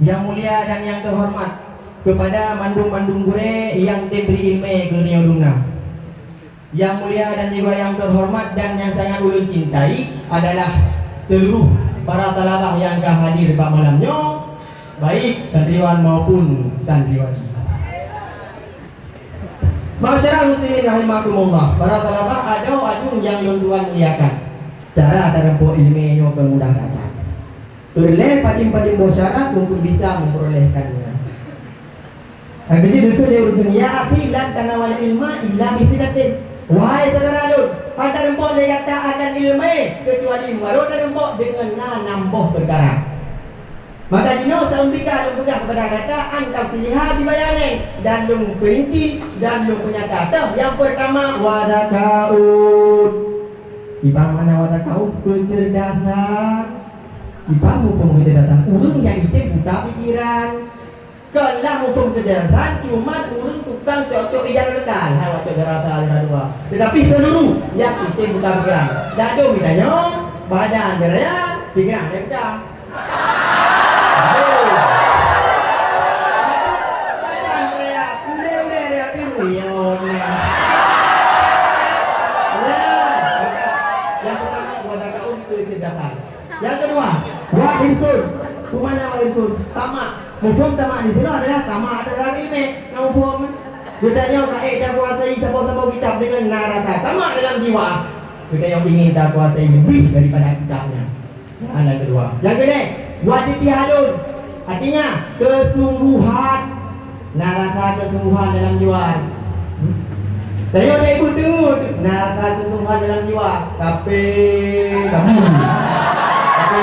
Yang mulia dan yang terhormat, kepada mandung-mandung gure yang diberi ilmu ke niodumna. Yang mulia dan juga yang terhormat dan yang sangat ulun cintai adalah seluruh para talabah yang hadir pada malamnya, baik santriwan maupun santriwati. Masyarakat muslimin rahimakumullah, para talabah ada adung yang tuan muliakan. Cara ada rempuk ilmiahnya kemudah dapat. Berleh padim-padim syarat untuk bisa memperolehkannya. Jadi itu dia urutkan ya akhi lan tanawal ilma illa bisidatin. Wahai saudara lu, ada rempuk dia kata akan ilmu kecuali baru ada rempuk dengan nambah perkara. Maka dino saumbika lu pegang kepada kata antam siliha dibayanin dan lu perinci dan lu punya kata. Yang pertama wadakaun. Ibang mana wadakaun kecerdasan. Ibang mumpung kecerdasan. Urung yang itu buta pikiran. Kalau mumpung kecerdasan cuma urung tukang cocok ijan lekal. Hai cocok rasa ada dua. Tetapi seluruh yang itu buta pikiran. Dado midanya badan beraya pikiran dia buta. Yang kedua, wahirsun. Kumana wahirsun? Tamak. Mufum tamak di sini adalah tamak adalah ini. Mufum. Budaya dah kuasai sabau-sabau kitab dengan narasa. Tamak dalam jiwa. Kita yang ingin dah kuasai lebih daripada kitabnya. Yang kedua. Yang kedua, wajib dihadun. Artinya kesungguhan. Narasa kesungguhan dalam jiwa. Saya dah ibu dengar narasa kesungguhan dalam jiwa. Tapi kamu. Tapi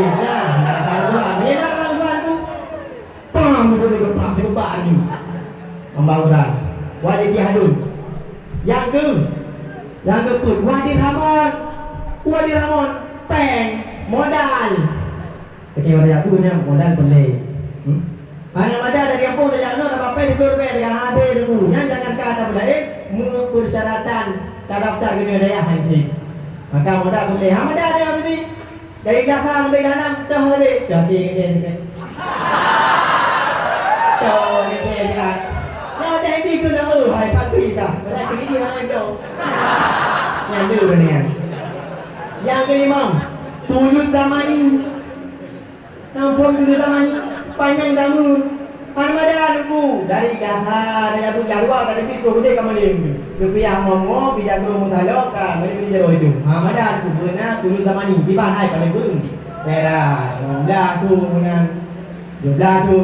nah, narasa ni narasa tu. Pam betul pam berbaan ni. Pembangunan. Wajib dihadun. Yang ke wajib ramon. Peng modal. Ketika ada aku ni modal boleh. Mana ada dari kampung dari anu ada apa itu dengan ada dulu. Jangan kata boleh persyaratan daftar ke daya haji. Maka modal boleh. Ada ada ni. Dari belakang sampai kanan dah boleh. Jadi gede. Tahu gede kan. Kalau dah ini tu dah hai pagi dah. Dah pergi mana itu. Yang dulu ni kan. Yang kelima, tulut damani. Nampun tulut damani. Panjang damu. Panmada lupu dari dahar dari abu jarwa dari piku gede kamalim. Rupiah mongo bijak guru mutalo ka mari jero itu. Hamada lupu beuna tulut damani di bahai pada burung. Merah, jumlah tu menang. Jumlah tu.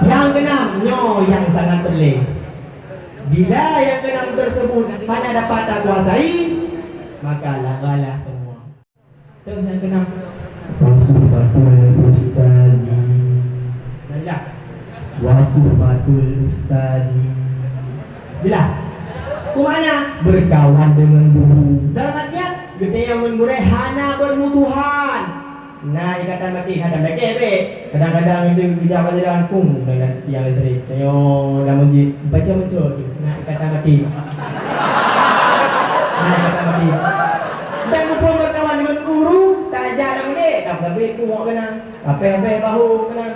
Yang keenam, nyo yang sangat terleh. Bila yang keenam tersebut mana dapat tak kuasai, maka lagalah semua. Terus yang keenam, wasufatul ustazi. Baiklah. Wasufatul ustazi. Bila? Kumana? Berkawan dengan guru. Dalam artian, gede yang menggureh hana bermutuhan. Nah, ikatan mati hadam be. Kadang-kadang itu bijak pelajaran kum dengan tiang listrik. Ayo dah menji baca muncul. Nah, ikatan mati. Nah, ikatan mati. Dan mumpung berkawan dengan guru, tak ajar dah boleh. Tapi ku mau kena. Apa bahu kena.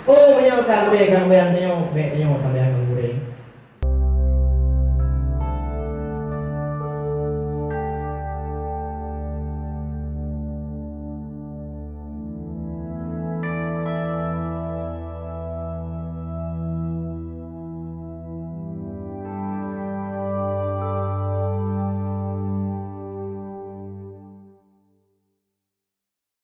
Oh, menyau tak boleh kang bayang tengok, be tengok kang bayang guru.